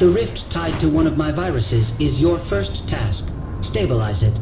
The rift tied to one of my viruses is your first task. Stabilize it.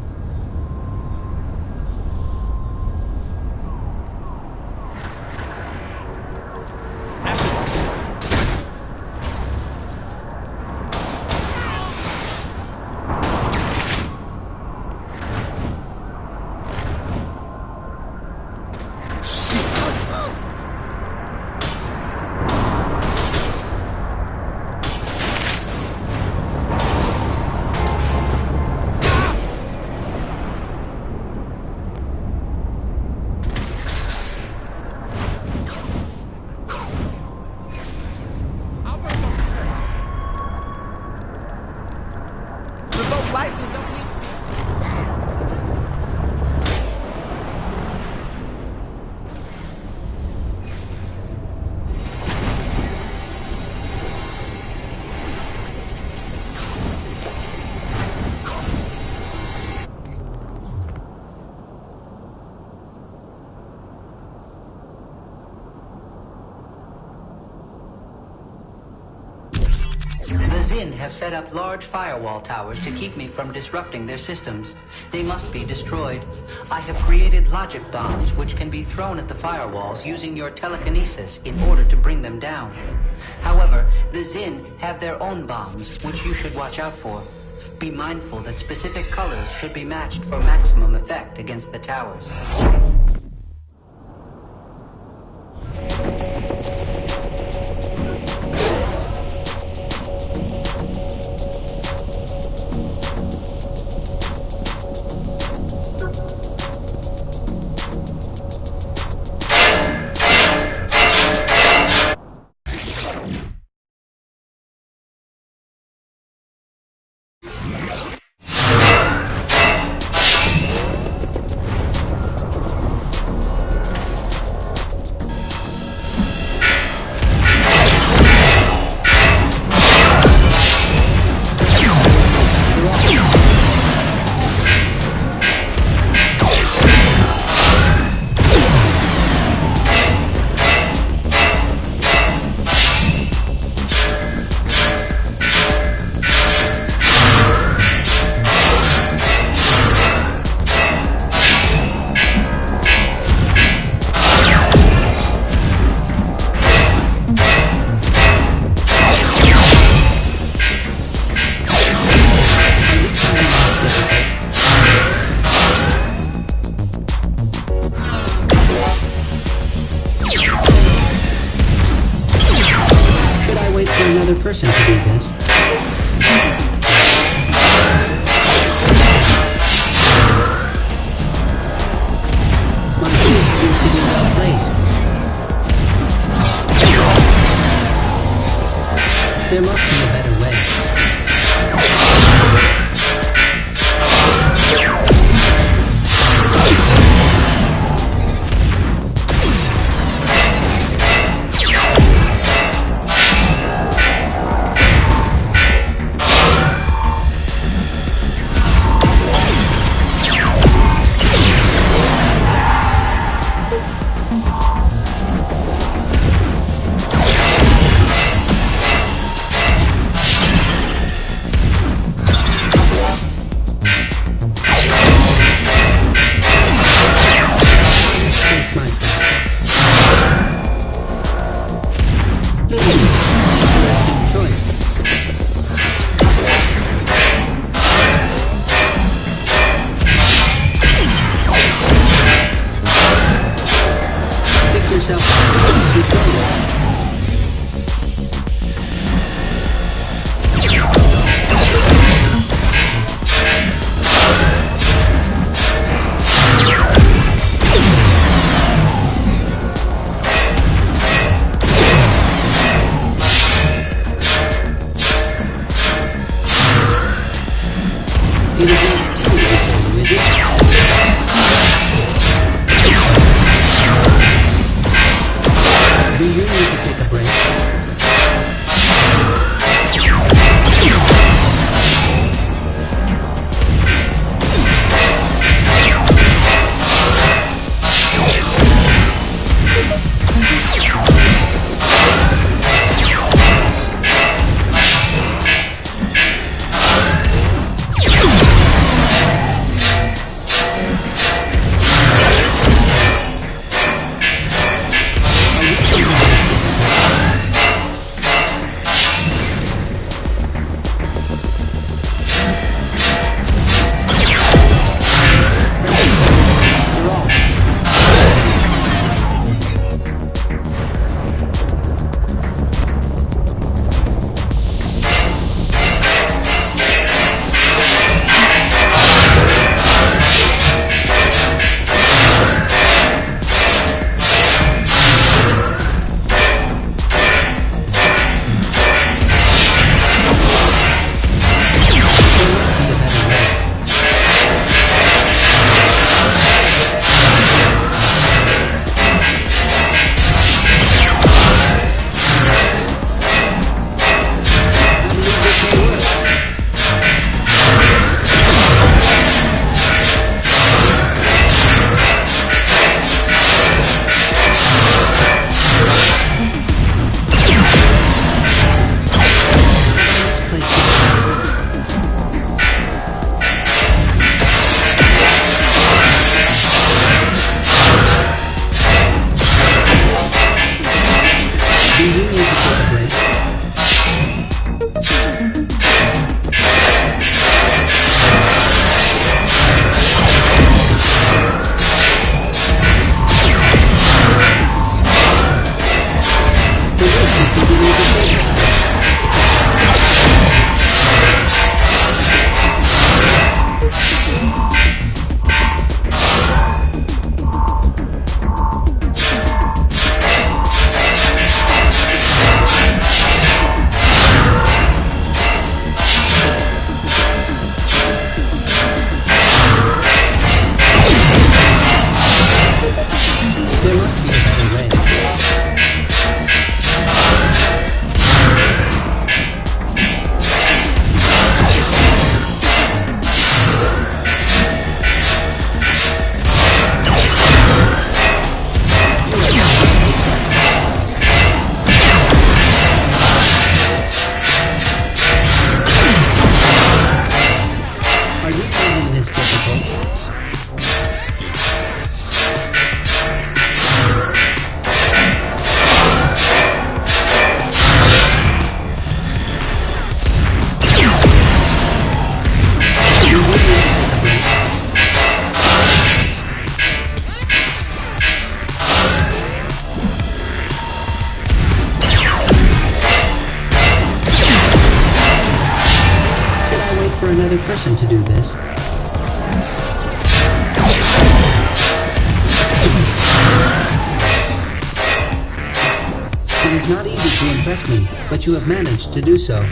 The Zin have set up large firewall towers to keep me from disrupting their systems. They must be destroyed. I have created logic bombs which can be thrown at the firewalls using your telekinesis in order to bring them down. However, the Zin have their own bombs, which you should watch out for. Be mindful that specific colors should be matched for maximum effect against the towers. Another person to do this. My suit seems to be well placed. There must be a better way. for another person to do this. It is not easy to impress me, but you have managed to do so.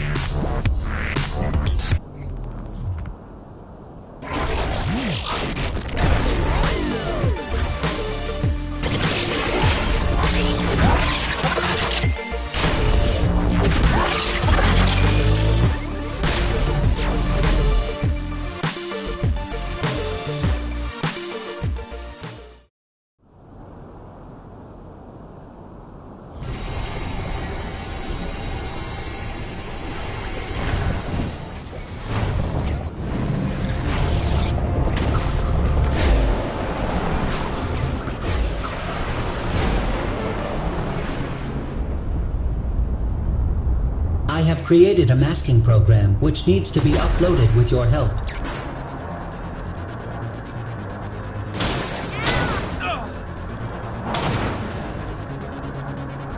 I have created a masking program which needs to be uploaded with your help.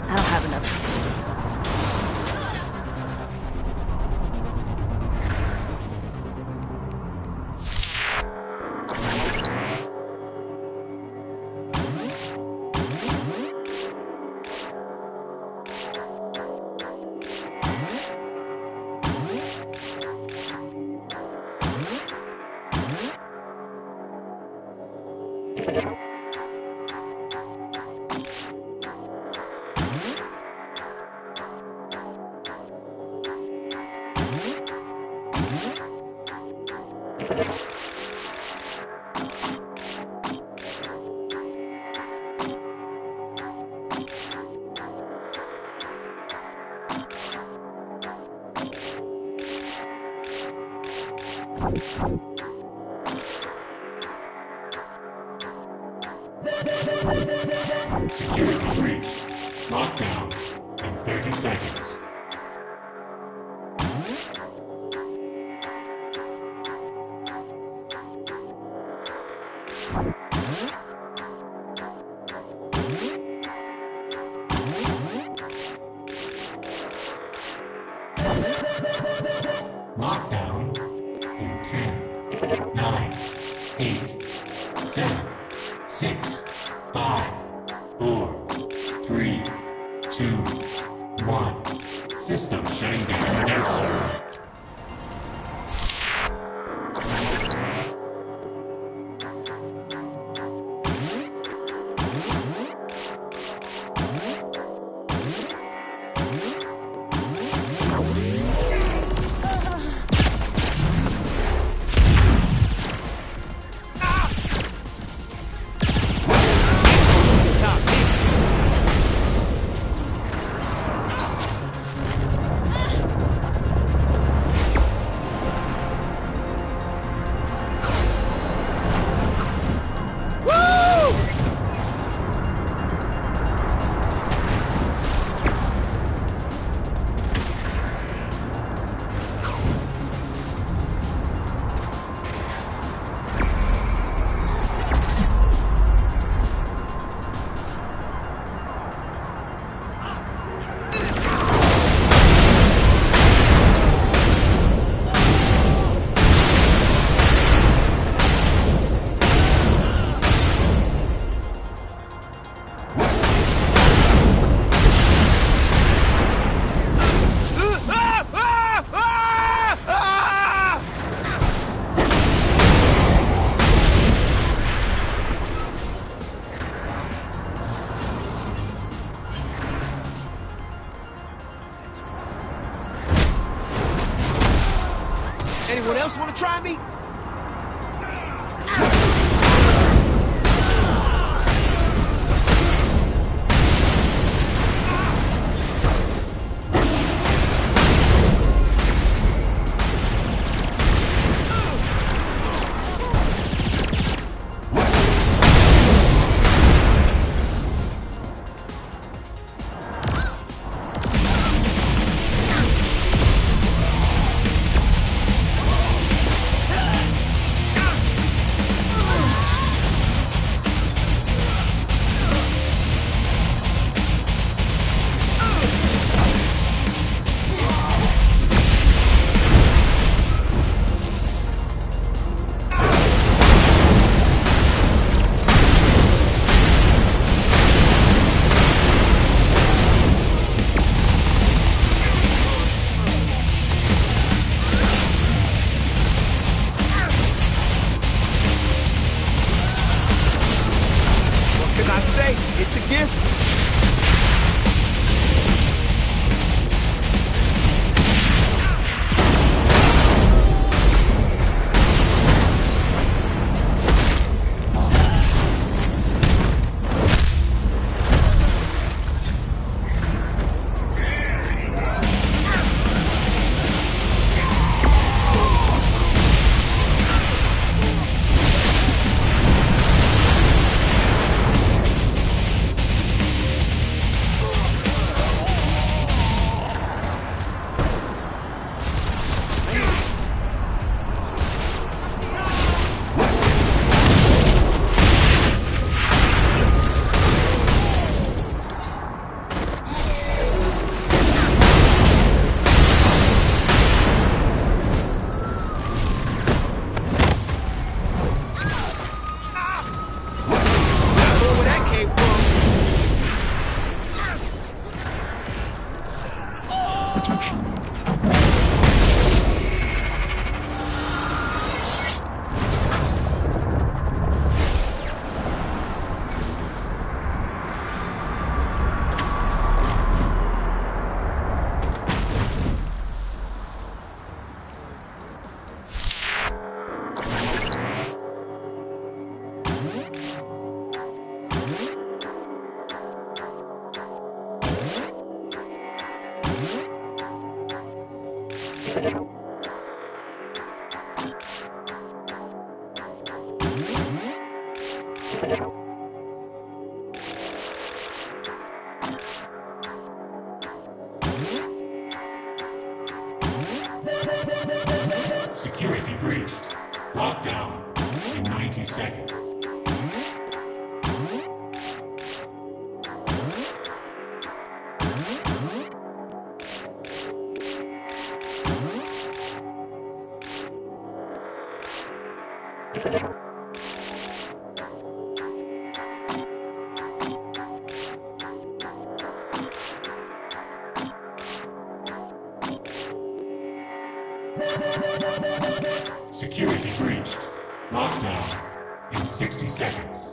I don't have enough. Security breach. Lockdown in 30 seconds. Lockdown in 10, 9, 8, 7, 6, 5, 4, 3, 2, 1. System shutting down. Anyone else want to try me? Security breached. Lockdown in 90 seconds. Security breached. Lockdown in 60 seconds.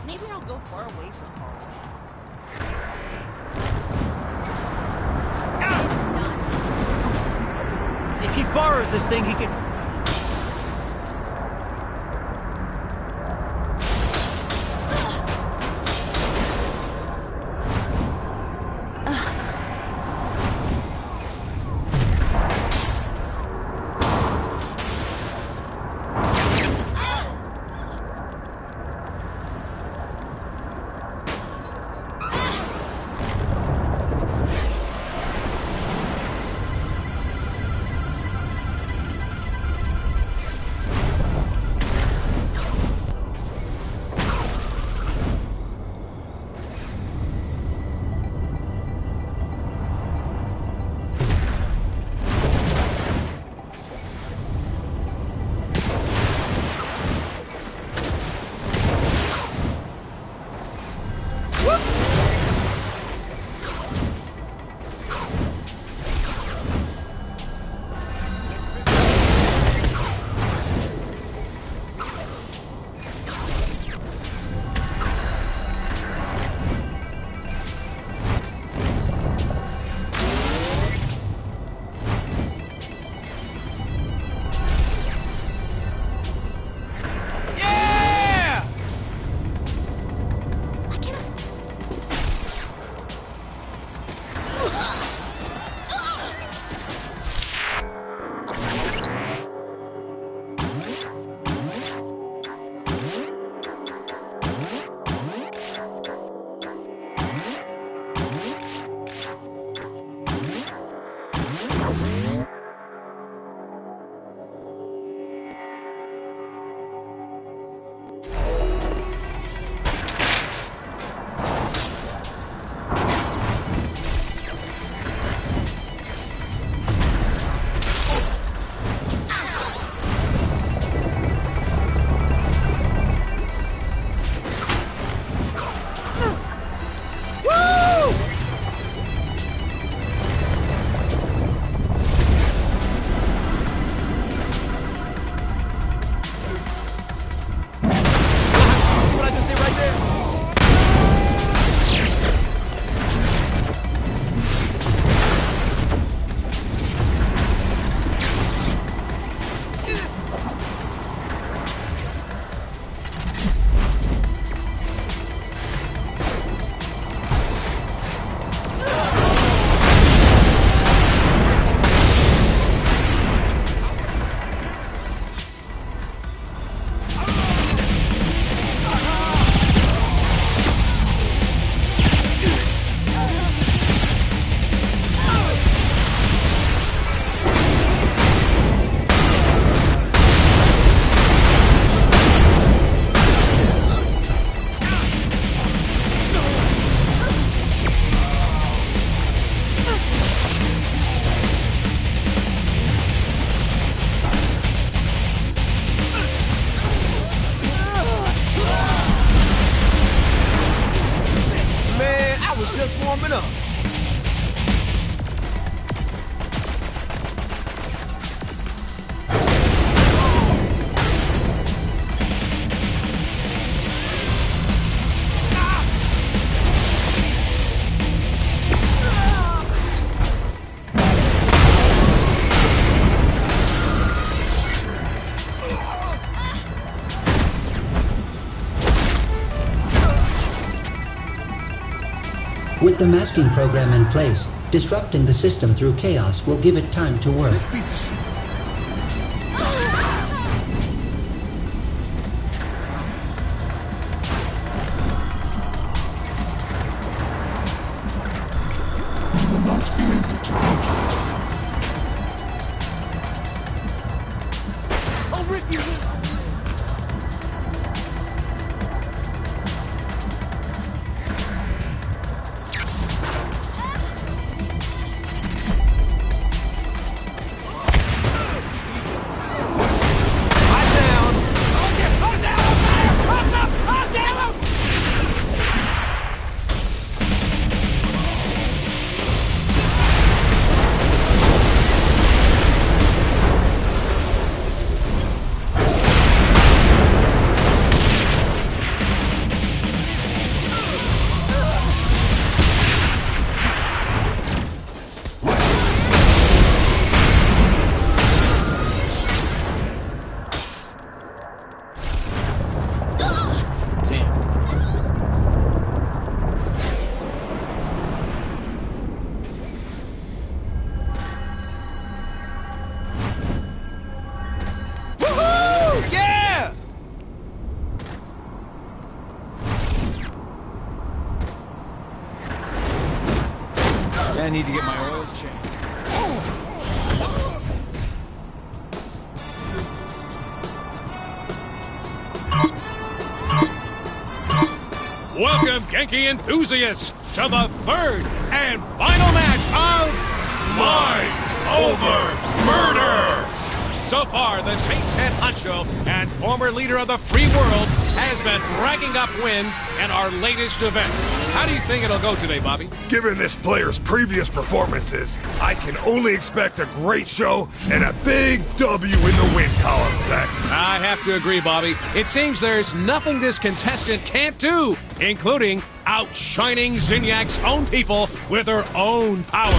Maybe I'll go far away from home. If he borrows this thing, he can... warming up. With the masking program in place, disrupting the system through chaos will give it time to work. This piece of shit. I'll rip you in. I need to get my oil changed. Welcome, Genki enthusiasts, to the third and final match of Mind Over Murder! So far, the Saints head honcho and former leader of the free world has been racking up wins in our latest event. How do you think it'll go today, Bobby? Given this player's previous performances, I can only expect a great show and a big W in the win column, Zach. I have to agree, Bobby. It seems there's nothing this contestant can't do, including outshining Zinyak's own people with her own power.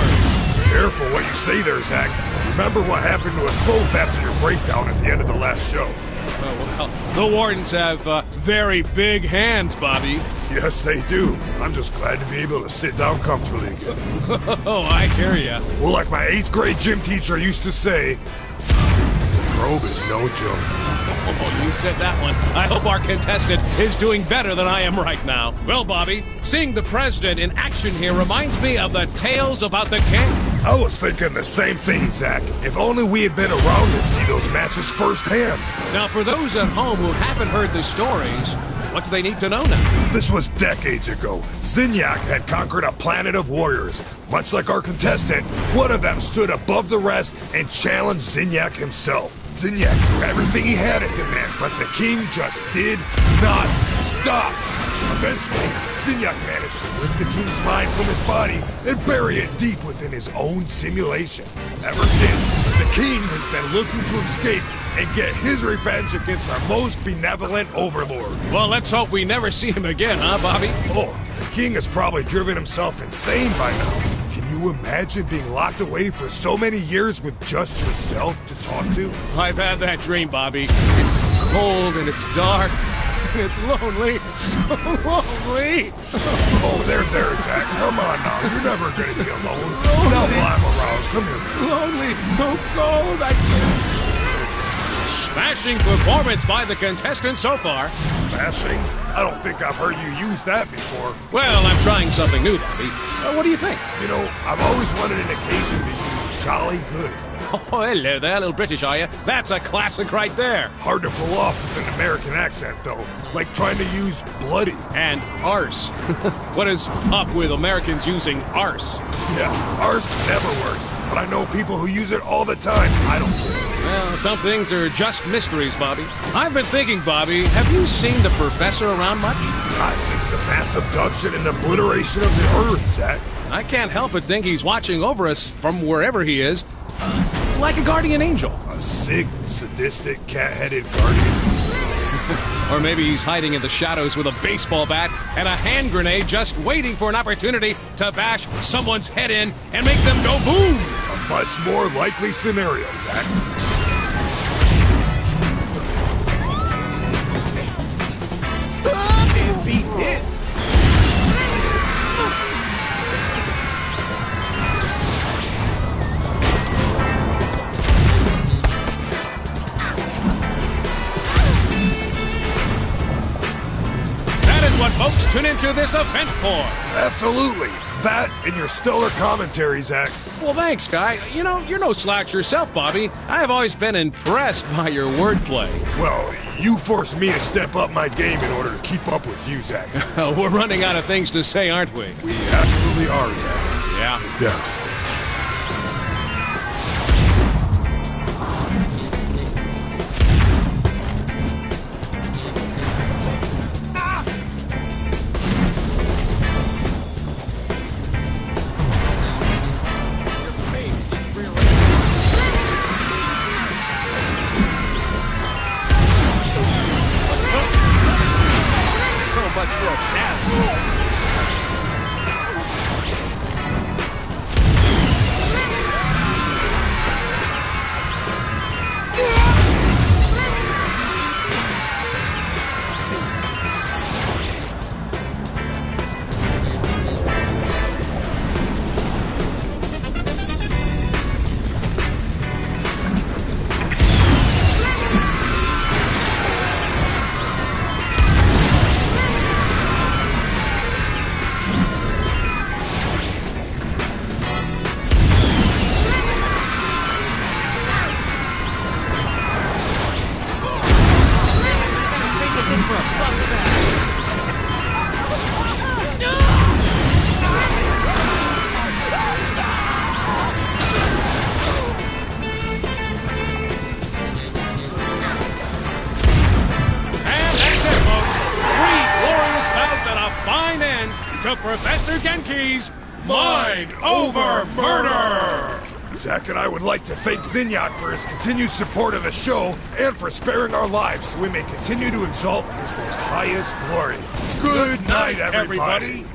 Careful what you say there, Zach. Remember what happened to us both after your breakdown at the end of the last show. Oh, well, the Wardens have very big hands, Bobby. Yes, they do. I'm just glad to be able to sit down comfortably again. Oh, I hear ya. Well, like my 8th grade gym teacher used to say, the probe is no joke. Oh, you said that one. I hope our contestant is doing better than I am right now. Well, Bobby, seeing the president in action here reminds me of the tales about the king. I was thinking the same thing, Zach. If only we had been around to see those matches firsthand. Now, for those at home who haven't heard the stories, what do they need to know now? This was decades ago. Zinyak had conquered a planet of warriors. Much like our contestant, one of them stood above the rest and challenged Zinyak himself. Zinyak threw everything he had at the man, but the king just did not stop. Eventually, Zinyak managed to rip the king's mind from his body and bury it deep within his own simulation. Ever since, the king has been looking to escape and get his revenge against our most benevolent overlord. Well, let's hope we never see him again, huh, Bobby? Oh, the king has probably driven himself insane by now. Can you imagine being locked away for so many years with just yourself to talk to? I've had that dream, Bobby. It's cold and it's dark. It's lonely. It's so lonely. Oh, there, Zach. Come on now. You're never going to be alone. Now while I'm around, come here. Lonely. So cold. I can't. Smashing performance by the contestant so far. Smashing? I don't think I've heard you use that before. Well, I'm trying something new, Bobby. What do you think? You know, I've always wanted an occasion to use jolly good. Oh, hello there, little British, are you? That's a classic right there. Hard to pull off with an American accent, though. Like trying to use bloody. And arse. What is up with Americans using arse? Yeah, arse never works. But I know people who use it all the time. I don't care. Well, some things are just mysteries, Bobby. I've been thinking, Bobby, have you seen the professor around much? Not since the mass abduction and obliteration of the Earth, Zach. I can't help but think he's watching over us from wherever he is. Like a guardian angel. A sick, sadistic, cat-headed guardian. Or maybe he's hiding in the shadows with a baseball bat and a hand grenade just waiting for an opportunity to bash someone's head in and make them go boom! A much more likely scenario, Zach. Can't beat this. what folks tune into this event for. Absolutely. That and your stellar commentary, Zach. Well, thanks, Guy. You know, you're no slouch yourself, Bobby. I have always been impressed by your wordplay. Well, you forced me to step up my game in order to keep up with you, Zach. We're running out of things to say, aren't we? We absolutely are, Zach. Yeah. Yeah. Much for a challenge. Fine end to Professor Genki's Mind Over Murder! Zach and I would like to thank Zinyak for his continued support of the show and for sparing our lives so we may continue to exalt his most highest glory. Good night, everybody.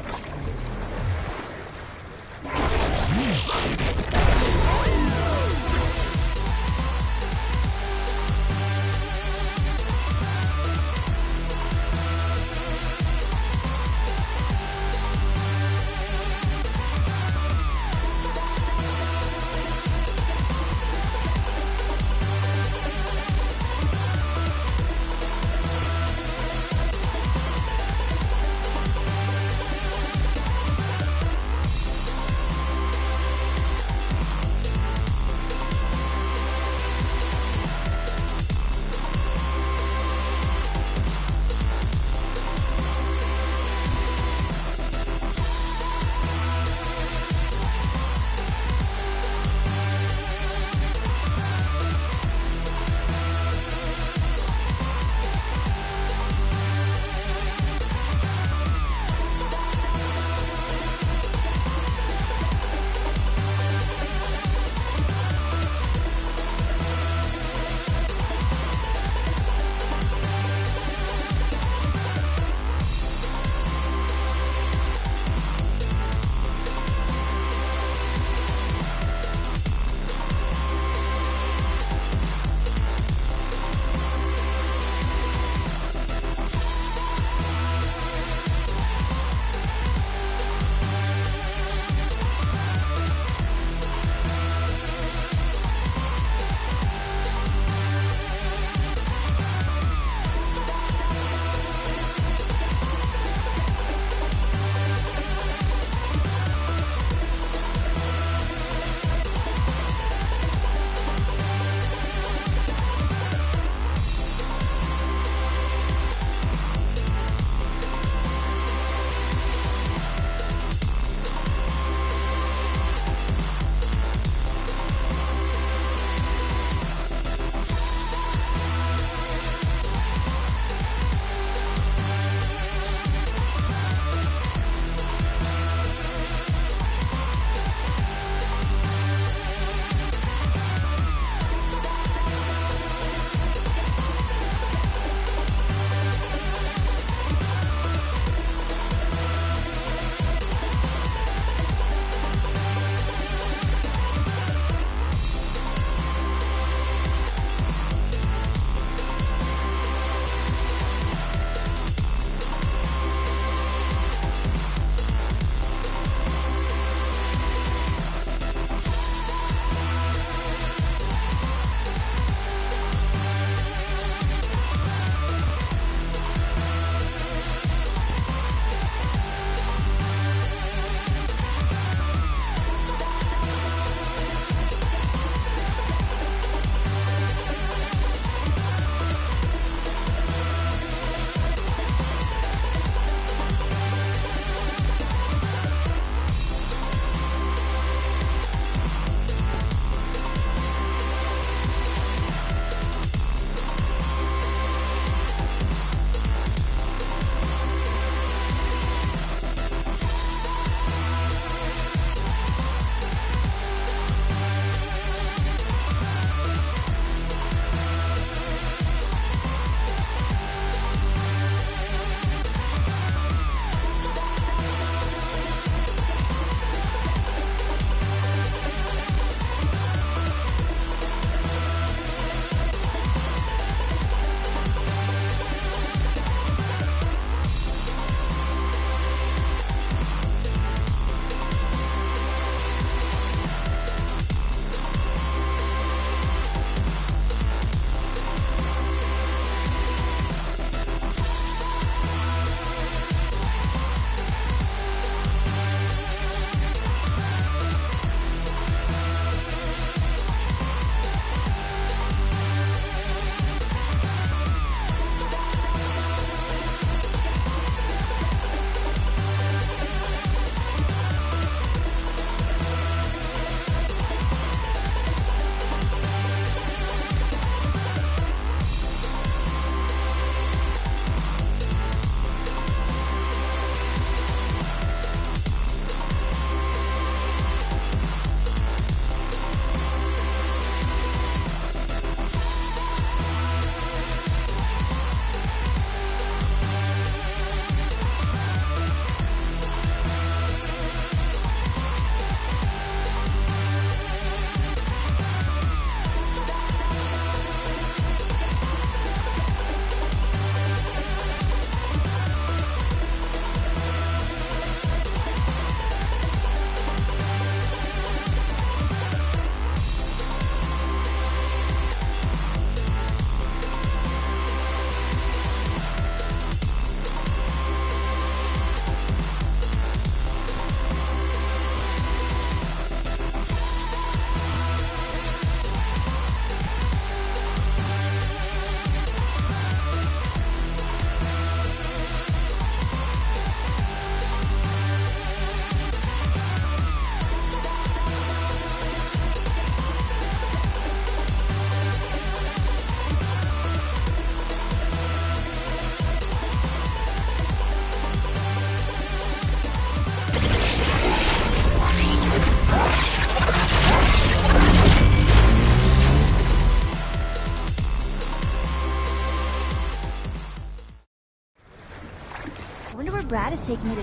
wonder where Brad is taking me to.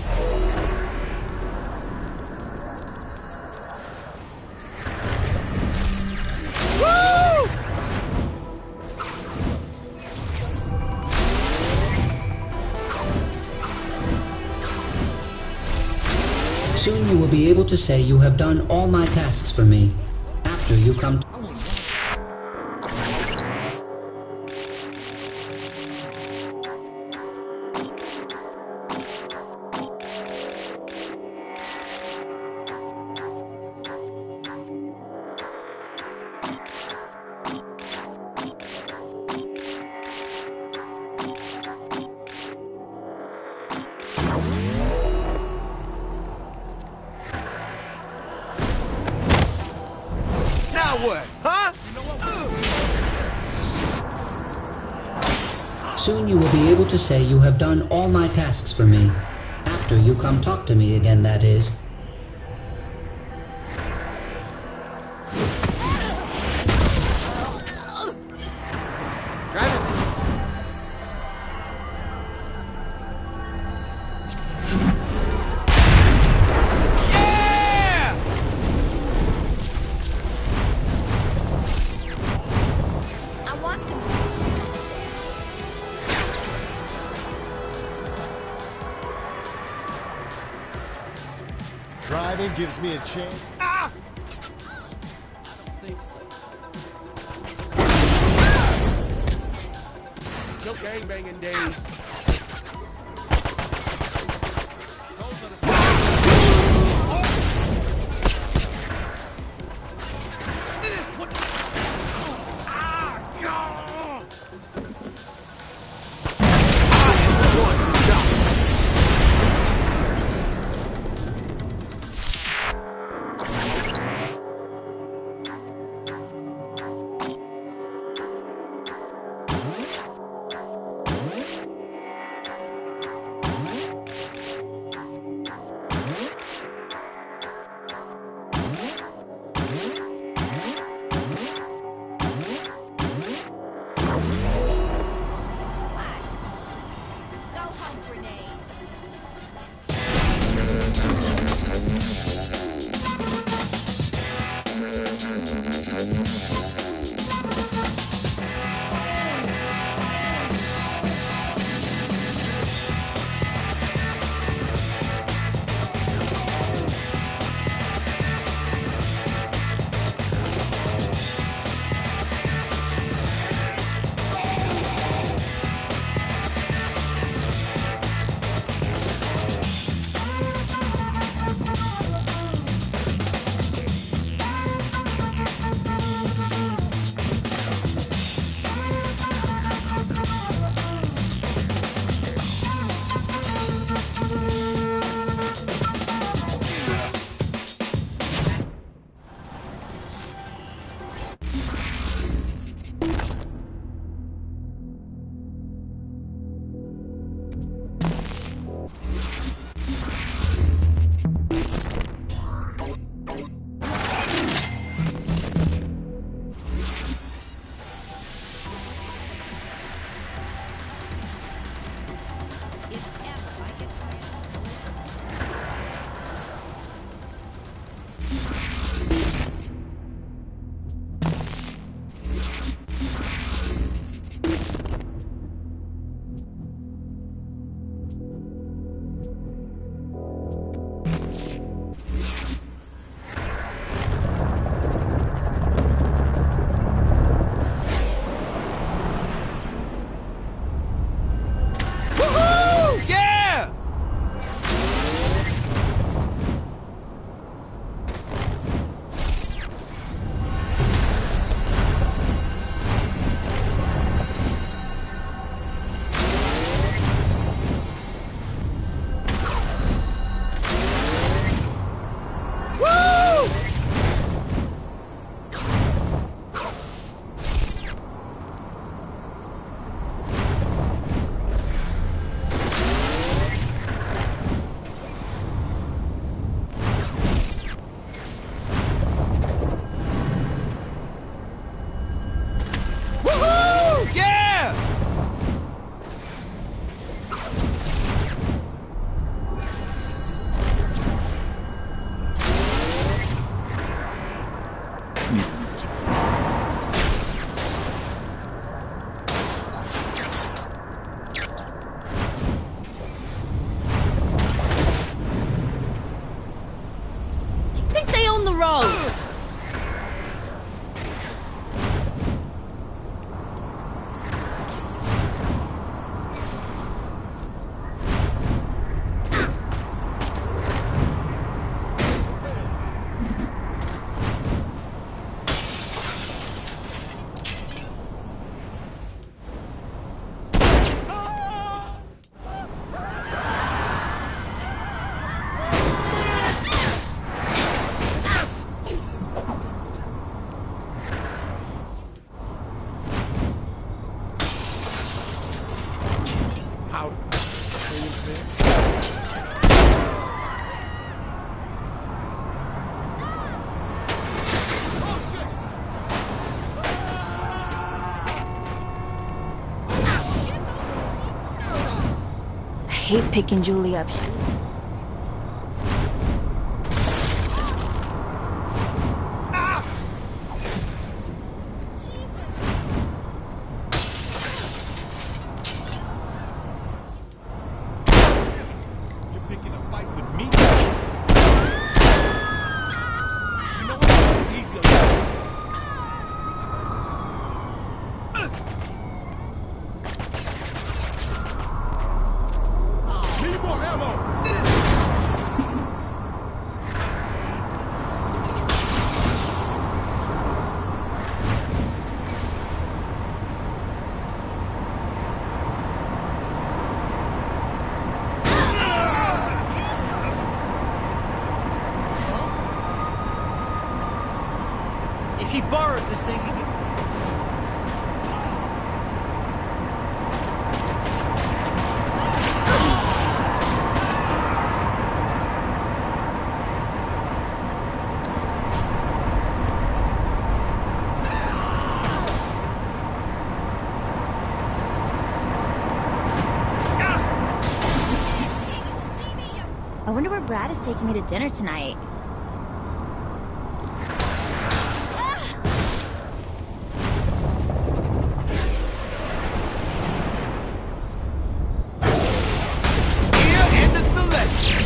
Woo! Soon you will be able to say you have done all my tasks for me. After you come to... Now what? Huh? Soon you will be able to say you have done all my tasks for me. After you come talk to me again, that is. I want some. Driving gives me a chance. Ah! Your gangbanging days. hate picking Julie up. You're picking a fight with me? You know what? Easy on you. Need more ammo! If he borrows this thing, he can... I wonder where Brad is taking me to dinner tonight. Here endeth the lesson!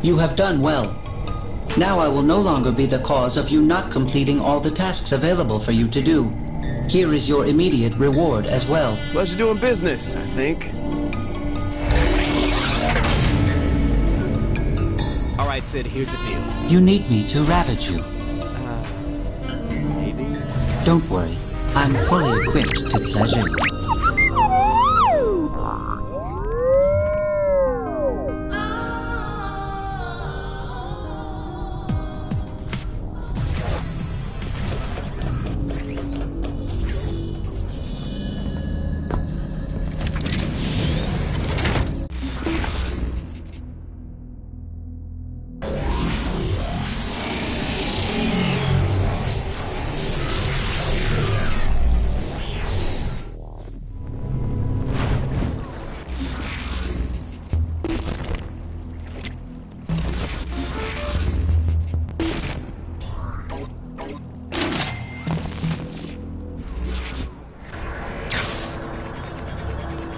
You have done well. Now I will no longer be the cause of you not completing all the tasks available for you to do. Here is your immediate reward as well. Pleasure doing business, I think. All right, Sid, here's the deal. You need me to ravage you. Maybe. Don't worry. I'm fully equipped to pleasure you.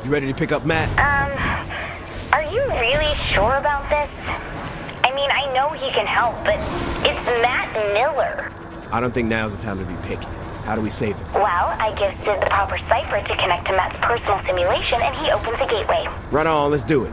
You ready to pick up Matt? Are you really sure about this? I mean, I know he can help, but it's Matt Miller. I don't think now's the time to be picky. How do we save him? Well, I give Sid the proper cipher to connect to Matt's personal simulation, and he opens a gateway. Right on, let's do it.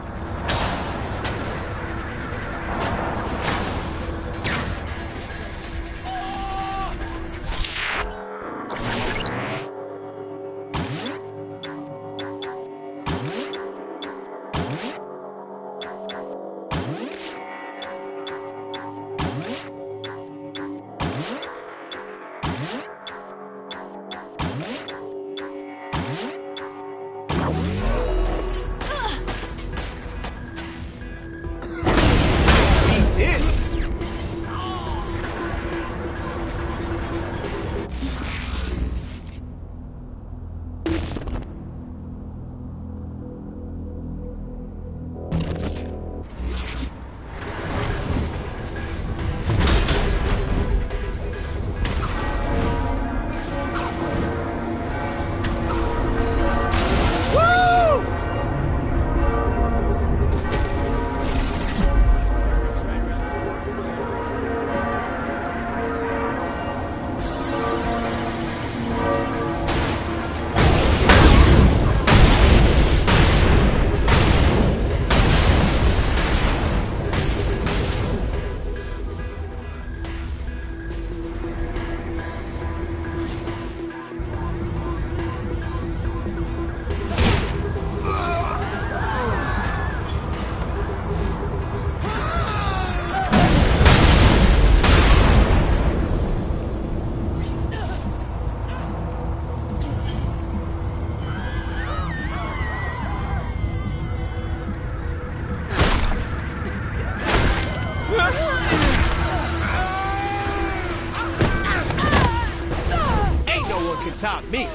top me.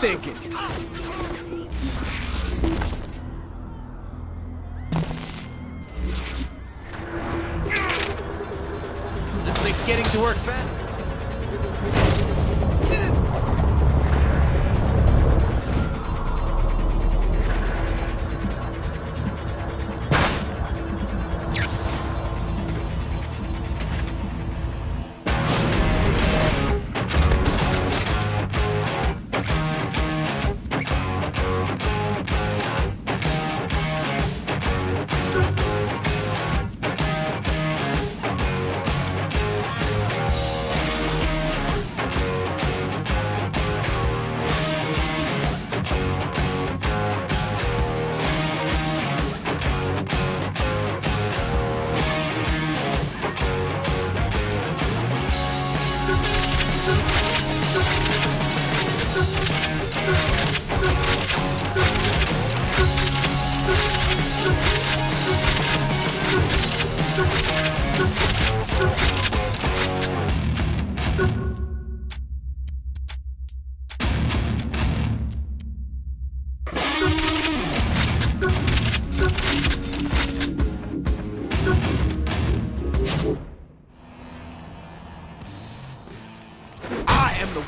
Thinking. This thing's getting to work fast.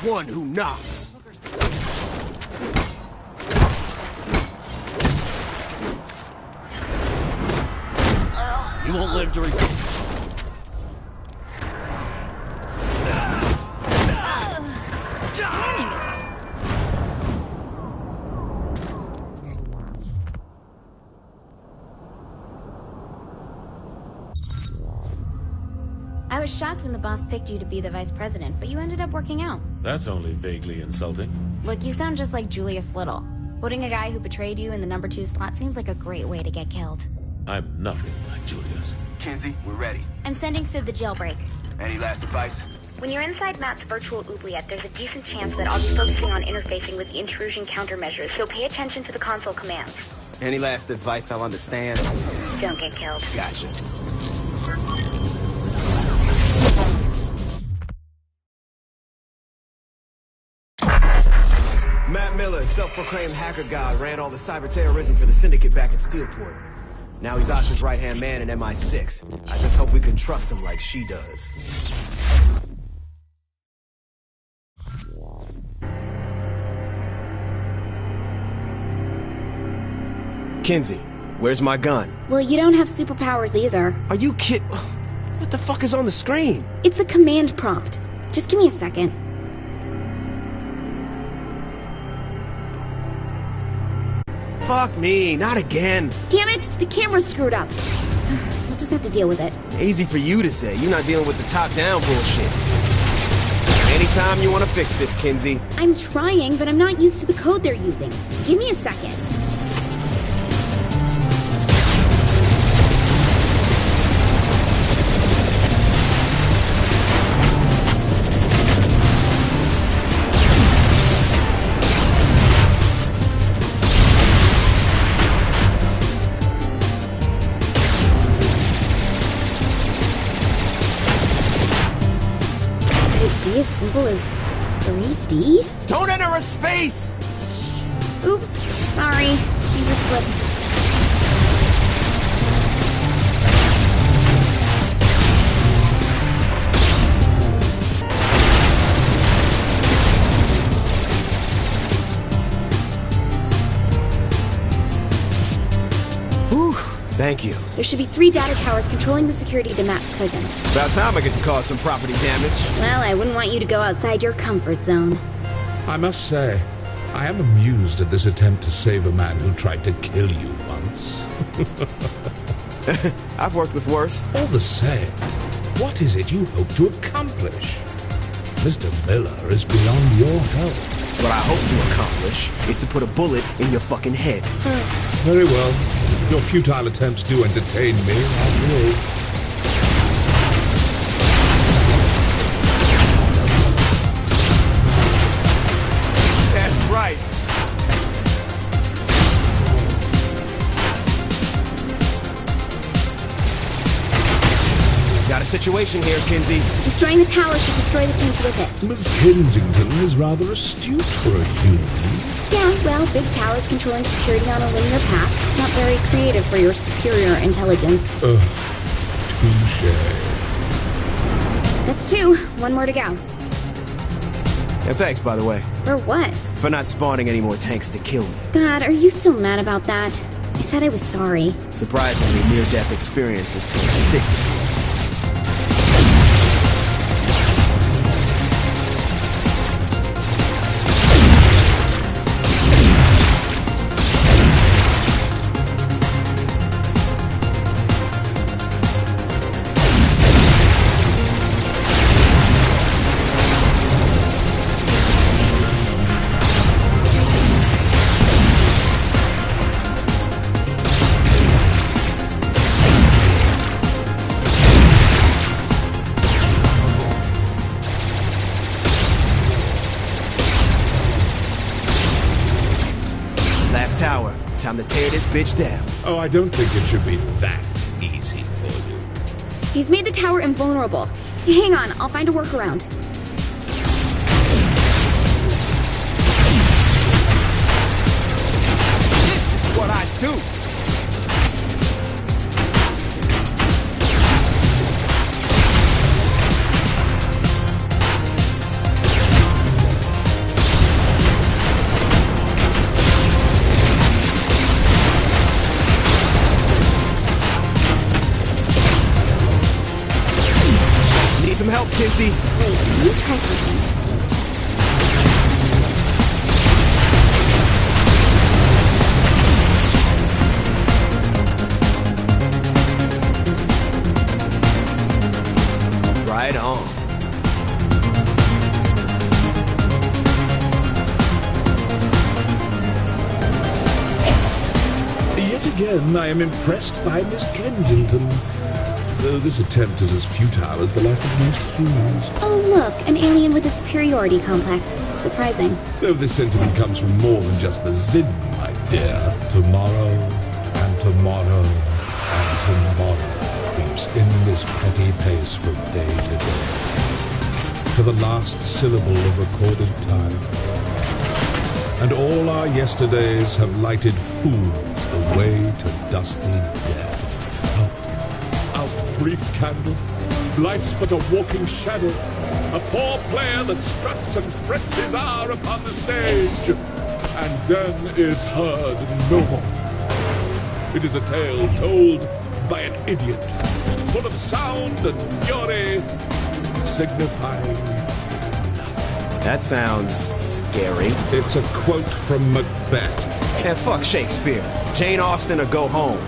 One who knocks. You won't live to I was shocked when the boss picked you to be the vice president, but you ended up working out. That's only vaguely insulting. Look, you sound just like Julius Little. Putting a guy who betrayed you in the number 2 slot seems like a great way to get killed. I'm nothing like Julius. Kinsey, we're ready. I'm sending Sid the jailbreak. Any last advice? When you're inside Matt's virtual oubliette, there's a decent chance that I'll be focusing on interfacing with the intrusion countermeasures, so pay attention to the console commands. Any last advice I'll understand? Don't get killed. Gotcha. Matt Miller, self-proclaimed hacker god, ran all the cyber terrorism for the Syndicate back in Steelport. Now he's Asha's right-hand man in MI6. I just hope we can trust him like she does. Kinsey, where's my gun? Well, you don't have superpowers either. Are you kidding? What the fuck is on the screen? It's a command prompt. Just give me a second. Fuck me, not again. Damn it, the camera's screwed up. We'll just have to deal with it. Easy for you to say. You're not dealing with the top-down bullshit. Anytime you want to fix this, Kinsey. I'm trying, but I'm not used to the code they're using. Give me a second. As simple as 3D? Don't enter a space! Oops, sorry. Finger slipped. Thank you. There should be 3 data towers controlling the security to Matt's prison. About time I get to cause some property damage. Well, I wouldn't want you to go outside your comfort zone. I must say, I am amused at this attempt to save a man who tried to kill you once. I've worked with worse. All the same, what is it you hope to accomplish? Mr. Miller is beyond your help. What I hope to accomplish is to put a bullet in your fucking head. Very well. If your futile attempts do entertain me, I will. That's right. Got a situation here, Kinsey. Destroying the tower should destroy the tanks with it. Miss Kensington is rather astute for a human. Yeah, well, big towers controlling security on a linear path. Not very creative for your superior intelligence. Touche. That's 2. 1 more to go. And thanks, by the way. For what? For not spawning any more tanks to kill me. God, are you still mad about that? I said I was sorry. Surprisingly, near-death experiences tend to stick. Tower. Time to tear this bitch down. Oh, I don't think it should be that easy for you. He's made the tower invulnerable. Hang on, I'll find a workaround. This is what I do. Some help, Kinsey. Wait, let me try something. Right on. Yet again, I am impressed by Miss Kensington. Though this attempt is as futile as the life of most humans. Oh, look, an alien with a superiority complex. Surprising. Though this sentiment comes from more than just the Zin, my dear. Tomorrow, and tomorrow, and tomorrow creeps in this petty pace from day to day. To the last syllable of recorded time. And all our yesterdays have lighted fools the way to dusty death. Brief candle, lights but a walking shadow, a poor player that struts and frets his hour upon the stage, and then is heard no more. It is a tale told by an idiot, full of sound and fury, signifying nothing. That sounds scary. It's a quote from Macbeth. And fuck Shakespeare. Jane Austen or go home.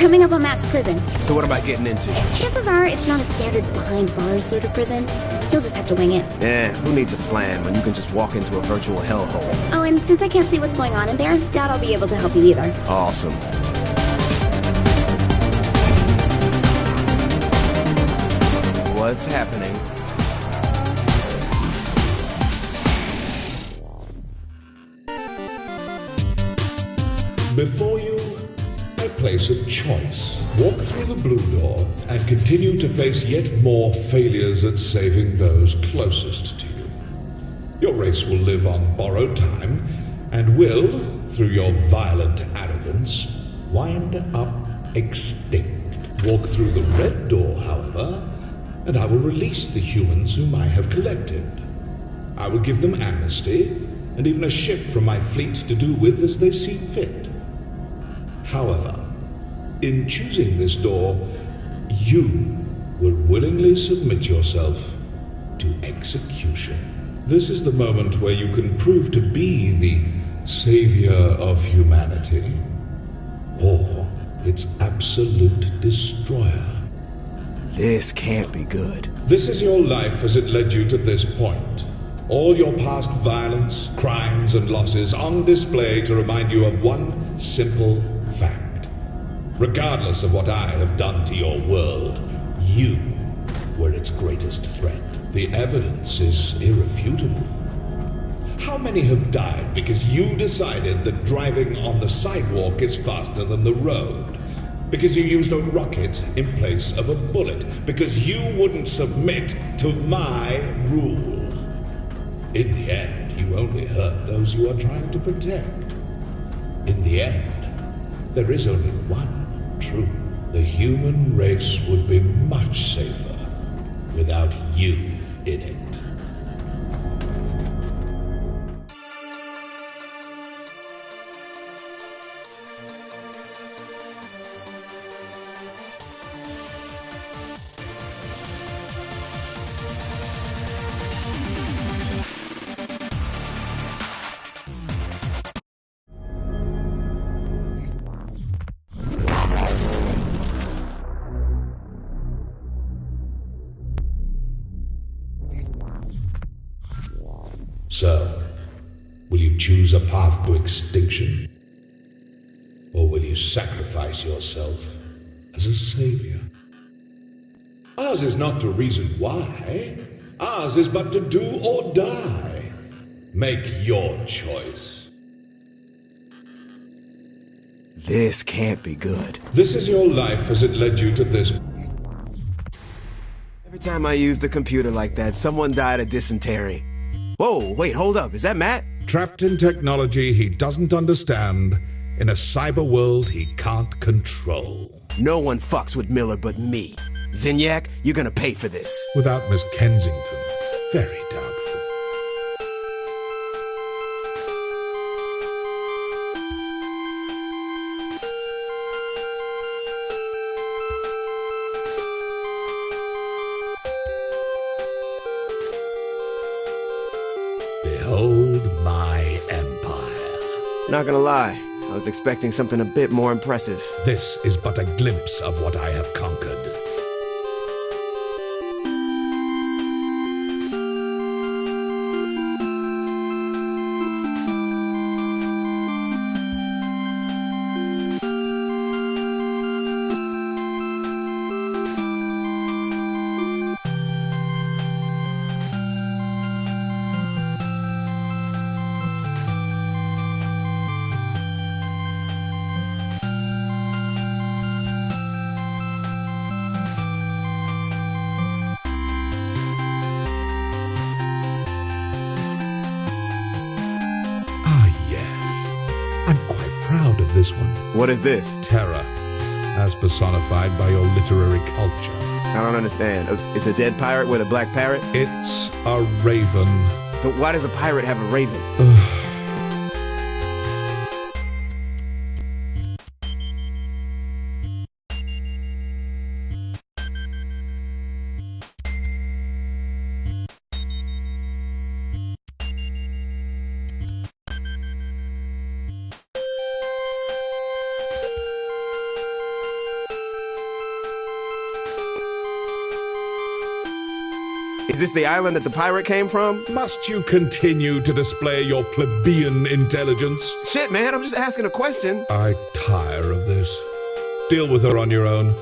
coming up on Matt's prison. So what am I getting into? Chances are it's not a standard behind bars sort of prison. You'll just have to wing it. Eh, who needs a plan when you can just walk into a virtual hellhole? Oh, and since I can't see what's going on in there, doubt I'll be able to help you either. Awesome. What's happening? Before you, a place of choice. Walk through the blue door and continue to face yet more failures at saving those closest to you. Your race will live on borrowed time and will, through your violent arrogance, wind up extinct. Walk through the red door, however, and I will release the humans whom I have collected. I will give them amnesty and even a ship from my fleet to do with as they see fit. However, in choosing this door, you will willingly submit yourself to execution. This is the moment where you can prove to be the savior of humanity, or its absolute destroyer. This can't be good. This is your life as it led you to this point. All your past violence, crimes, and losses on display to remind you of one simple fact. Regardless of what I have done to your world, you were its greatest threat. The evidence is irrefutable. How many have died because you decided that driving on the sidewalk is faster than the road? Because you used a rocket in place of a bullet? Because you wouldn't submit to my rule? In the end, you only hurt those you are trying to protect. In the end, there is only one truth. The human race would be much safer without you in it. So, will you choose a path to extinction? Or will you sacrifice yourself as a savior? Ours is not to reason why. Ours is but to do or die. Make your choice. This can't be good. This is your life as it led you to this. Every time I use the computer like that, someone died of dysentery. Whoa, wait, hold up. Is that Matt? Trapped in technology he doesn't understand, in a cyber world he can't control. No one fucks with Miller but me. Zinyak, you're gonna pay for this. Without Miss Kensington, very doubtful. Behold my empire. Not gonna lie, I was expecting something a bit more impressive. This is but a glimpse of what I have conquered. I'm quite proud of this one. What is this? Terror, as personified by your literary culture. I don't understand. It's a dead pirate with a black parrot? It's a raven. So why does a pirate have a raven? Is this the island that the pirate came from? Must you continue to display your plebeian intelligence? Shit, man, I'm just asking a question. I tire of this. Deal with her on your own.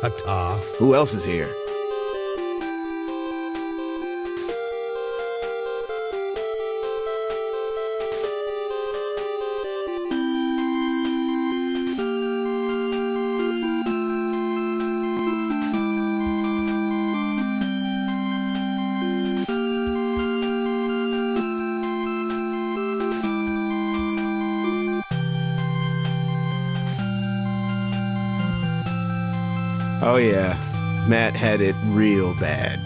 Ta-ta. Who else is here? Oh yeah, Matt had it real bad.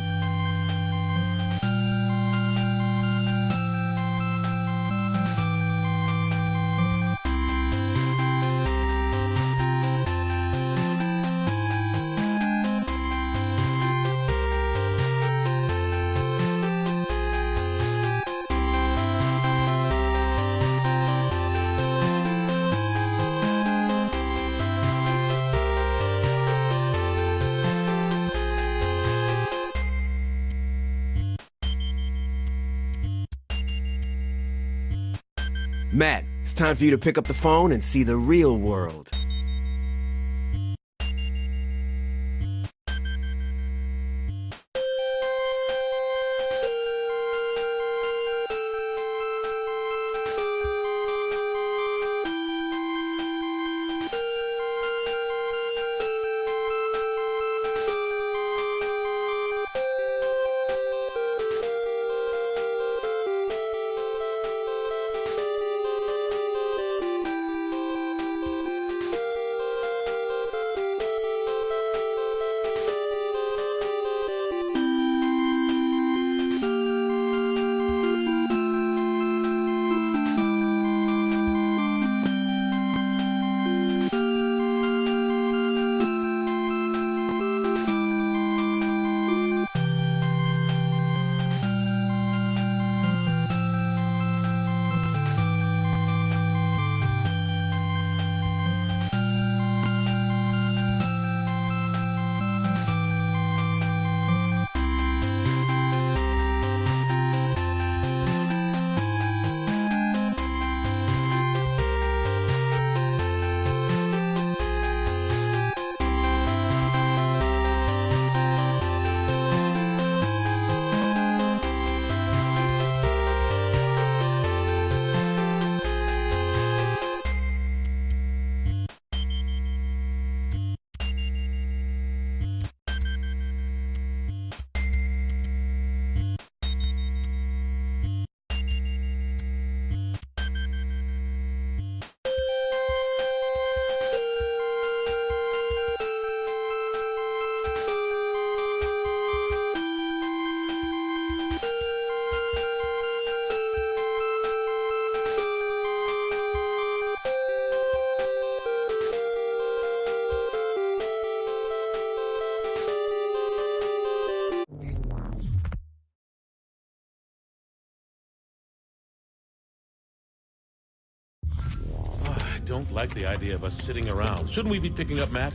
Matt, it's time for you to pick up the phone and see the real world. Don't like the idea of us sitting around. Shouldn't we be picking up Matt?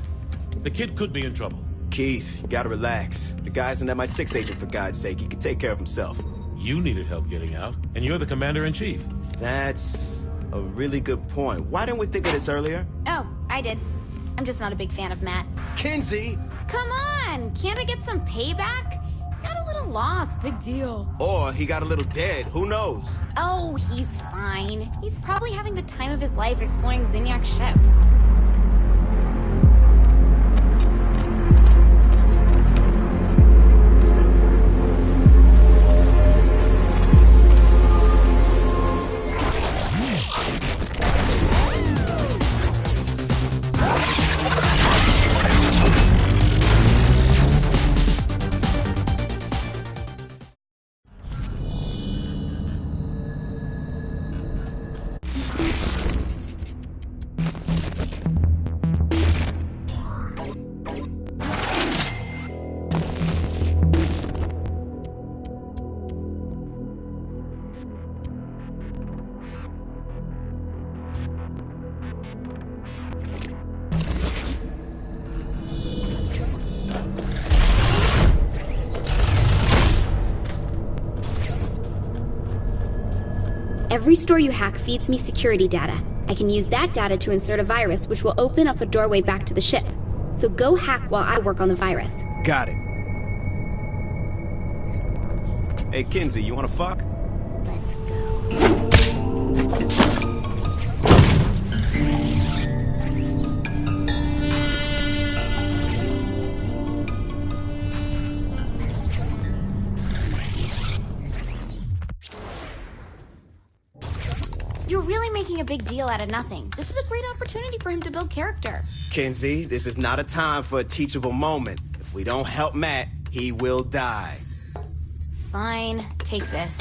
The kid could be in trouble. Keith, you gotta relax. The guy's an MI6 agent, for God's sake. He can take care of himself. You needed help getting out, and you're the commander-in-chief. That's a really good point. Why didn't we think of this earlier? Oh, I did. I'm just not a big fan of Matt. Kinsey! Come on! Can't I get some payback? Got a little lost, big deal. Or he got a little dead, who knows? Oh, he's fine. He's probably having the time of his life exploring Zinyak's ship. Every store you hack feeds me security data. I can use that data to insert a virus, which will open up a doorway back to the ship. So go hack while I work on the virus. Got it. Hey, Kinsey, you wanna fuck? Let's go. You're really making a big deal out of nothing. This is a great opportunity for him to build character. Kinsey, this is not a time for a teachable moment. If we don't help Matt, he will die. Fine, take this.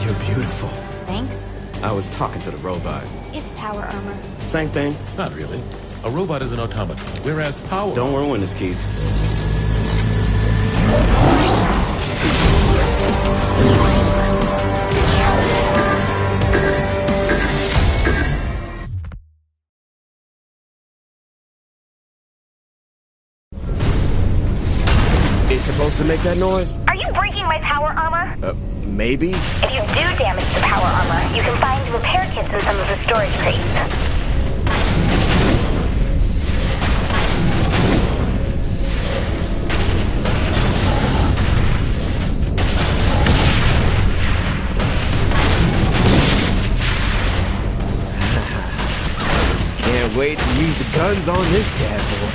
You're beautiful. Thanks. I was talking to the robot. It's power armor. Same thing. Not really. A robot is an automaton, whereas power... Don't ruin this, Keith. It's supposed to make that noise? Are you breaking my power armor? Maybe? If you do damage the power armor, you can find repair kits in some of the storage crates. Can't wait to use the guns on this bad boy.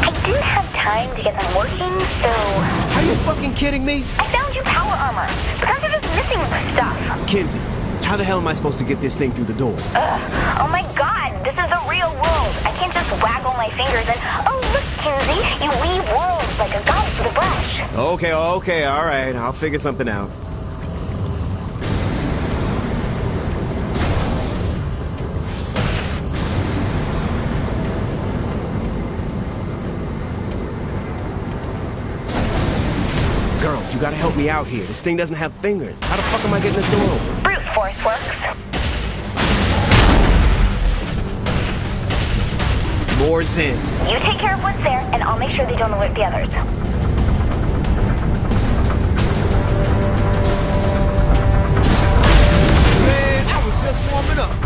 I didn't have time to get them working, so... Are you fucking kidding me? I found you power armor. The guns are just missing stuff. Kinsey, how the hell am I supposed to get this thing through the door? Oh my god, this is the real world. I can't just waggle my fingers and... Oh, look, Kinsey, you weave worlds like a goddess with a brush. Okay, alright. I'll figure something out. Girl, you gotta help me out here. This thing doesn't have fingers. How the fuck am I getting this door open? Brute force works. More Zen. You take care of what's there, and I'll make sure they don't alert the others. Man, I was just warming up.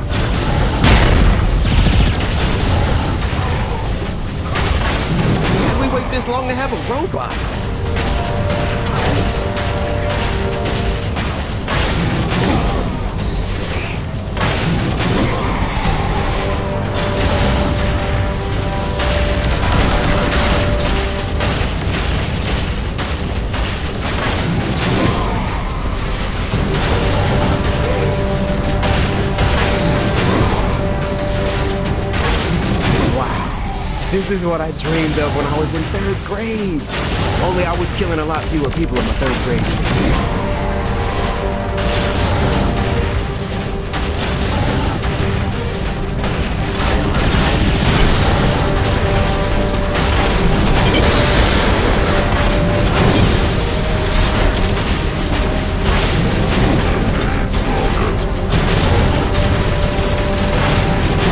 How'd we wait this long to have a robot? This is what I dreamed of when I was in 3rd grade. Only I was killing a lot fewer people in my 3rd grade.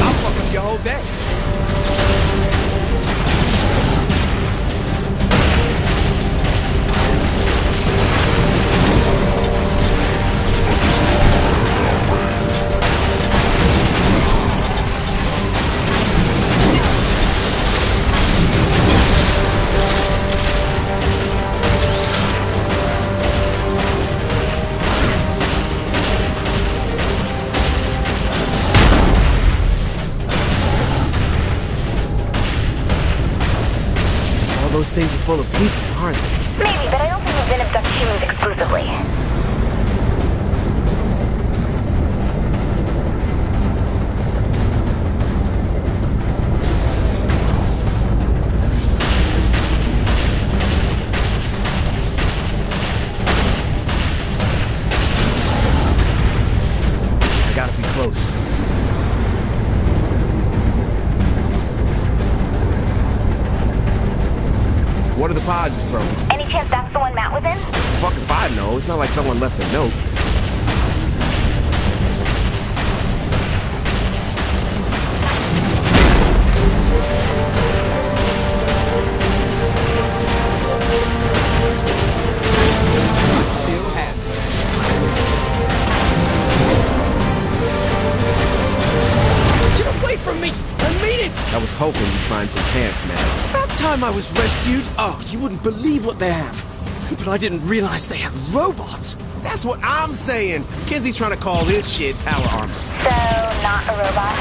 I'll fuck up your whole day. Those things are full of people, aren't they? Maybe, but I don't think Zen abduct humans exclusively. I gotta be close. One of the pods is broken. Any chance that's the one Matt was in? Fuck if I know. It's not like someone left a note. I was hoping you'd find some pants, man. About time I was rescued. Oh, you wouldn't believe what they have. But I didn't realize they had robots. That's what I'm saying. Kenzie's trying to call his shit power armor. So, not a robot?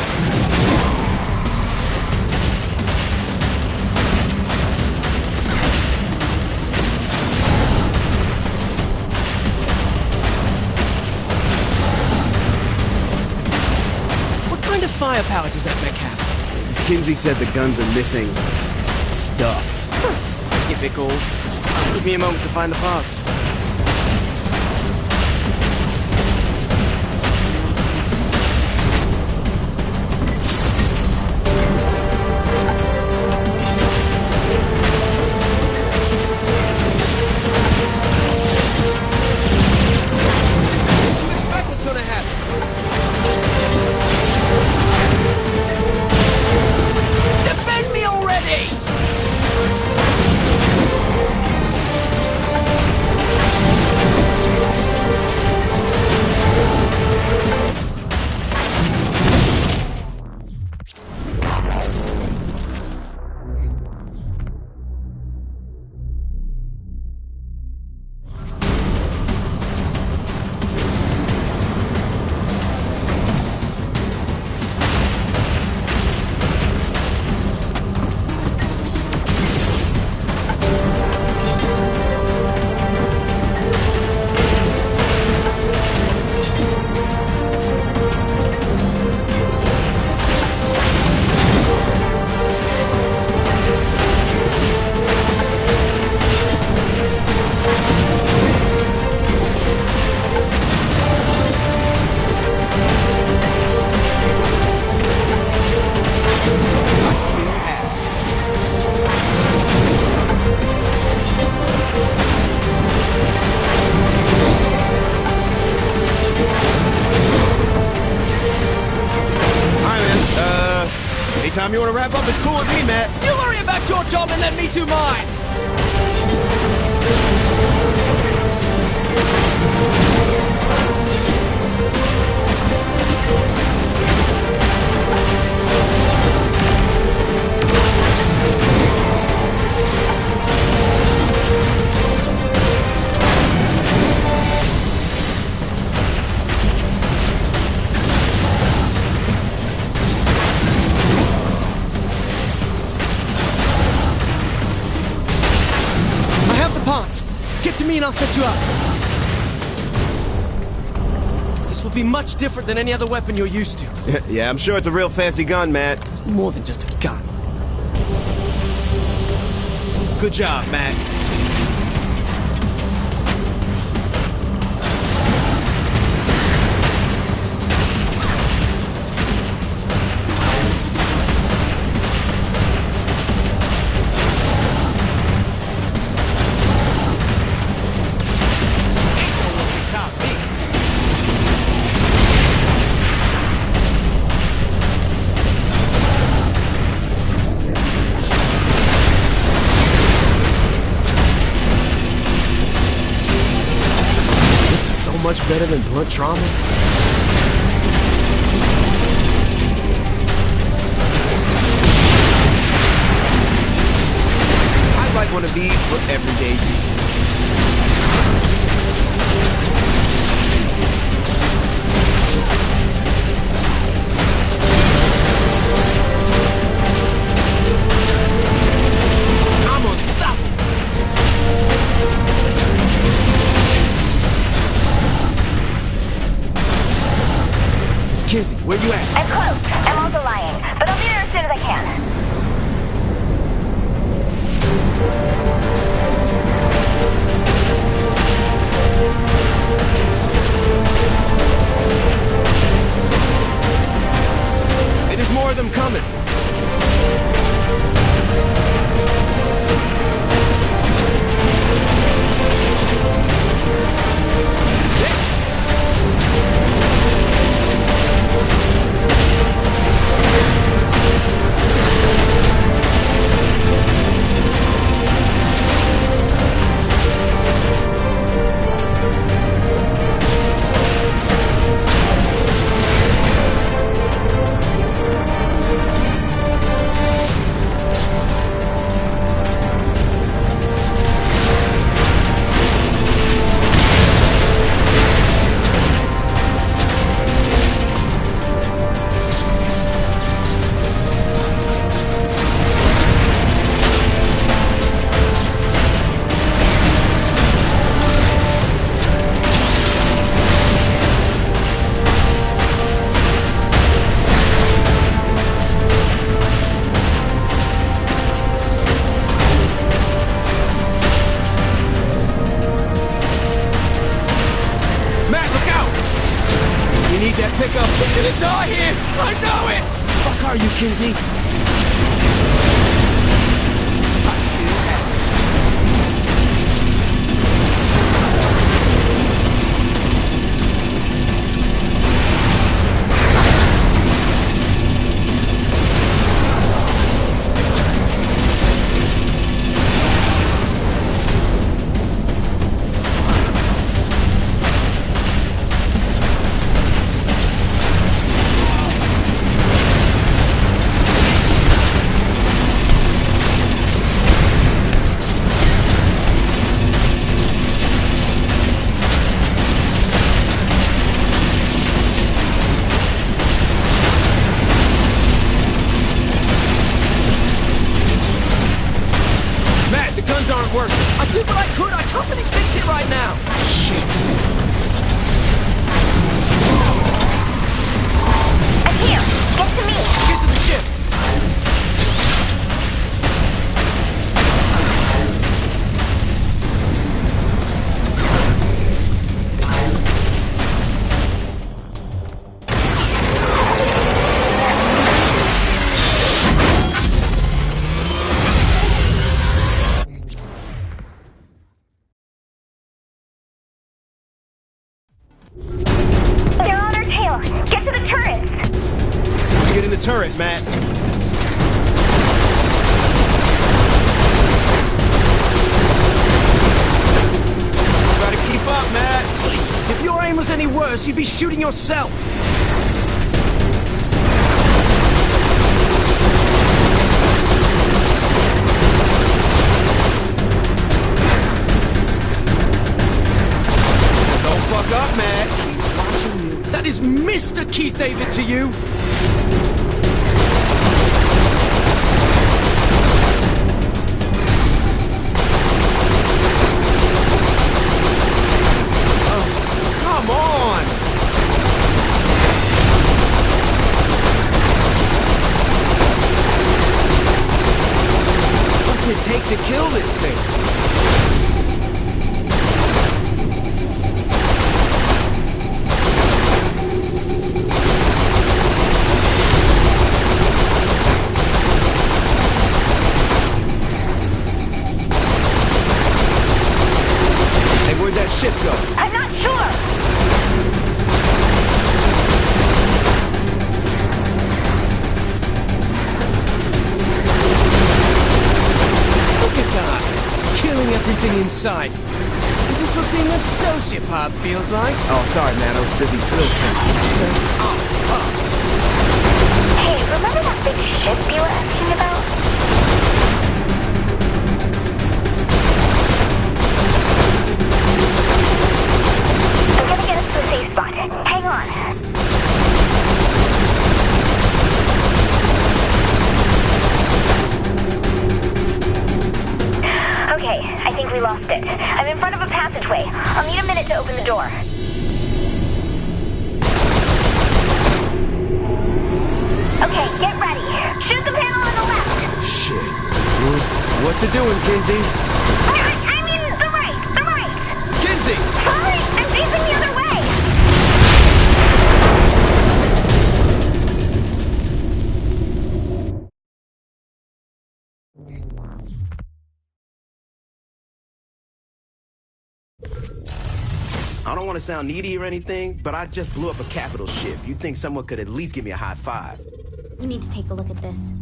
What kind of firepower does that mech have? Kenzie said the guns are missing stuff. Typical. Give me a moment to find the parts. What did you expect was gonna happen? Defend me already! Anytime you want to wrap up, it's cool with me, Matt. You worry about your job and let me do mine! Parts. Get to me and I'll set you up. This will be much different than any other weapon you're used to. Yeah, I'm sure it's a real fancy gun, Matt. It's more than just a gun. Good job, Matt. Much better than blunt trauma? I'd like one of these for everyday use. I'm unstoppable. Kenzie, where you at? I'm close. I'm also lying, but I'll be there as soon as I can. Hey, there's more of them coming. gonna die here! I know it! Fuck are you, Kinsey? Aren't working. I did what I could. I can't really fix it right now. Shit. I'm here. Get to me. Get to the ship. Turret, Matt. Try to keep up, Matt. Please, if your aim was any worse, you'd be shooting yourself. Don't fuck up, Matt. Keeps watching you. That is Mr. Keith David to you. Come on! What's it take to kill this thing? Hey, where'd that ship go? I'm not sure. Killing everything in sight. Is this what being a sociopath feels like? Oh, sorry, man. I was busy drill training. Hey, remember that big ship you were asking about? I'm gonna get us to a safe spot. Hang on. Okay, I think we lost it. I'm in front of a passageway. I'll need a minute to open the door. Okay, get ready. Shoot the panel on the left. Shit. What's it doing, Kinsey? I mean, the right. Kinsey! Sorry, I'm facing the other way. I don't want to sound needy or anything, but I just blew up a capital ship. You'd think someone could at least give me a high five. You need to take a look at this.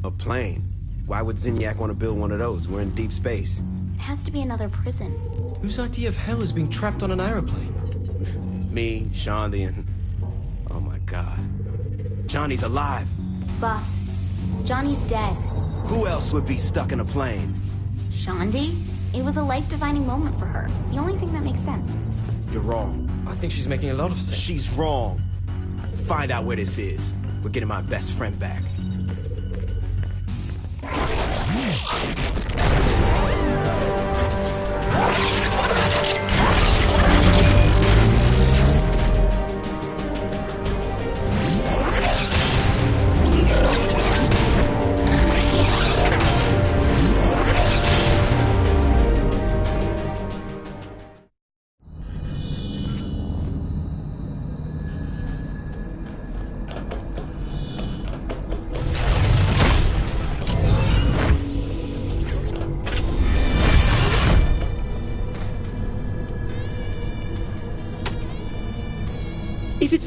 A plane? Why would Zinyak want to build one of those? We're in deep space. It has to be another prison. Whose idea of hell is being trapped on an aeroplane? Me, Shaundi, and... oh my god. Johnny's alive. Boss, Johnny's dead. Who else would be stuck in a plane? Shaundi? It was a life-defining moment for her. It's the only thing that makes sense. You're wrong. I think she's making a lot of sense. She's wrong. Find out where this is. We're getting my best friend back.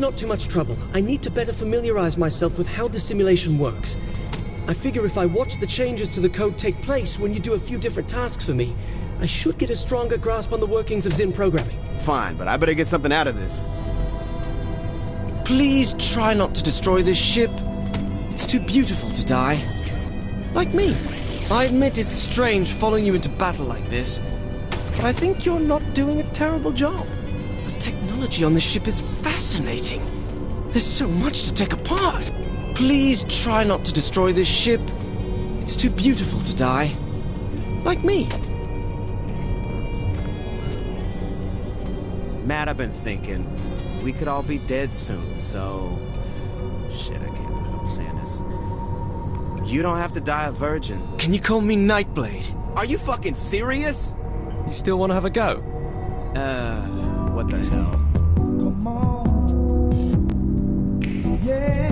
not too much trouble. I need to better familiarize myself with how the simulation works. I figure if I watch the changes to the code take place when you do a few different tasks for me, I should get a stronger grasp on the workings of Zin programming. Fine, but I better get something out of this. Please try not to destroy this ship. It's too beautiful to die. Like me. I admit it's strange following you into battle like this, but I think you're not doing a terrible job. The technology on this ship is fascinating. There's so much to take apart. Please try not to destroy this ship. It's too beautiful to die. Like me. Matt, I've been thinking. We could all be dead soon, so... Shit, I can't believe I'm saying this. You don't have to die a virgin. Can you call me Nightblade? Are you fucking serious? You still want to have a go? What the hell? Come on. Yeah.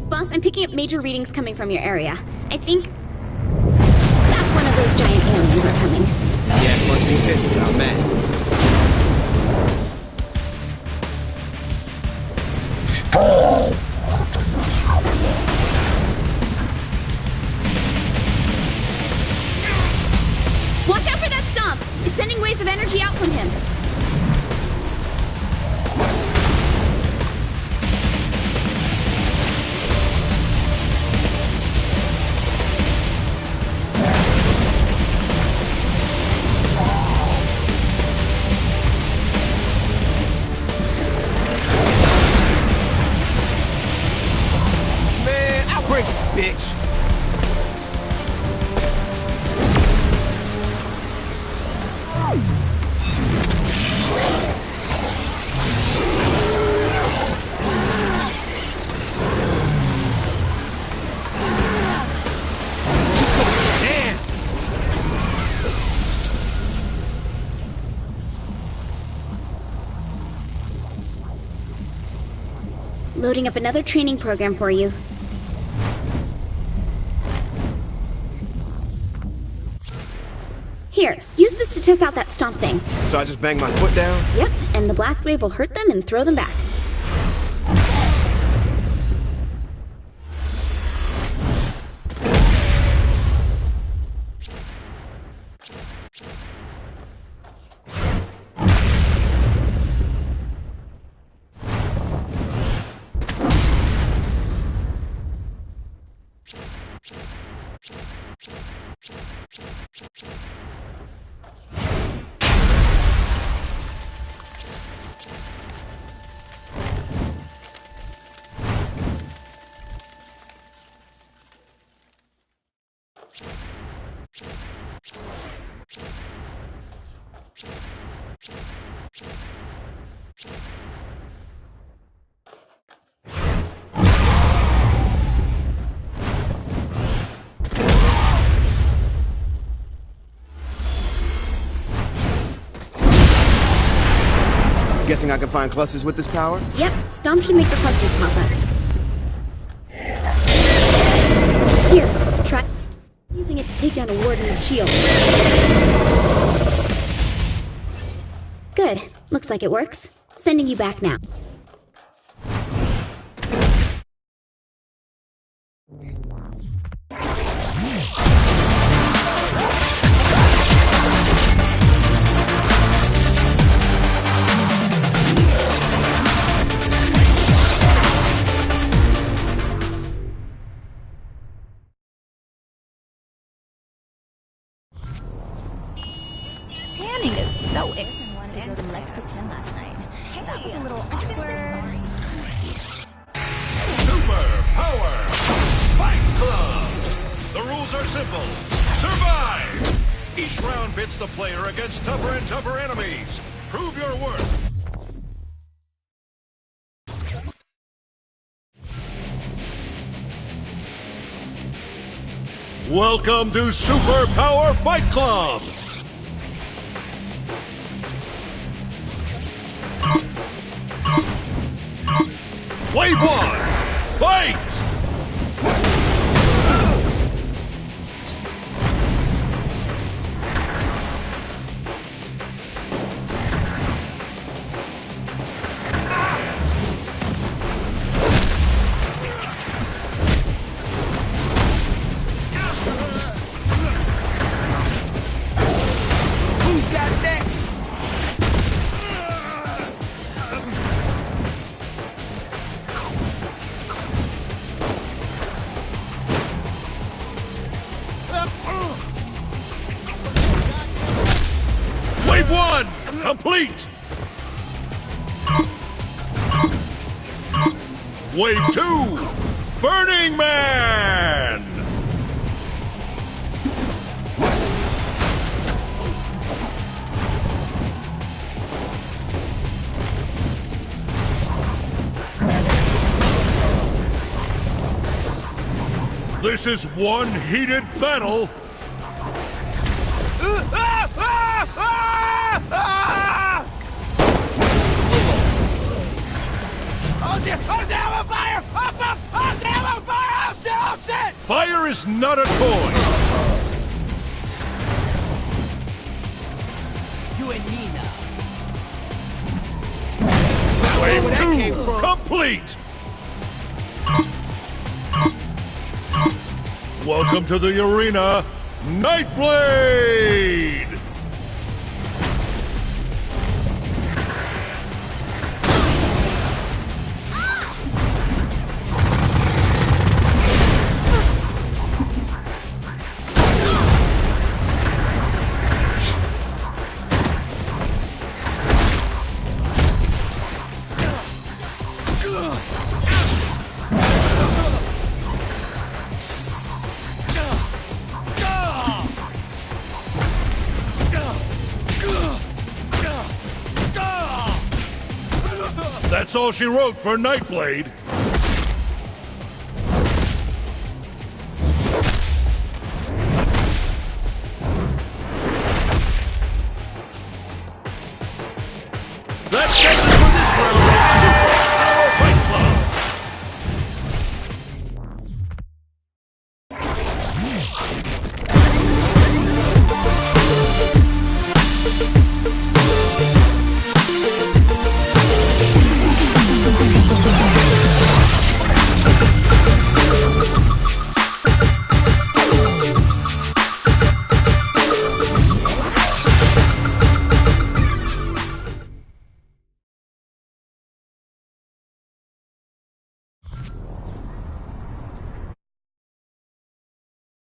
Boss, I'm picking up major readings coming from your area. I think that one of those giant aliens are coming. Yeah, must be pissed about Matt. Watch out for that stomp! It's sending waves of energy out from him. Bitch. Loading up another training program for you. Here, use this to test out that stomp thing. So I just bang my foot down? Yep, and the blast wave will hurt them and throw them back. Guessing I can find clusters with this power? Yep, Stomp should make the clusters pop up. Here, try using it to take down a warden's shield. Good. Looks like it works. Sending you back now. Tanning is so expensive. Let's pretend last night. Hey, that was a little awkward. Super Power Fight Club! The rules are simple. Survive! Each round pits the player against tougher and tougher enemies. Prove your worth. Welcome to Super Power Fight Club! Wave 1, fight! Who's got next? Wave 1, complete! Wave 2, Burning Man! This is one heated battle. Fire is not a toy. You and me now. Wave 2, complete. Welcome to the arena, Nightblade! That's all she wrote for Nightblade.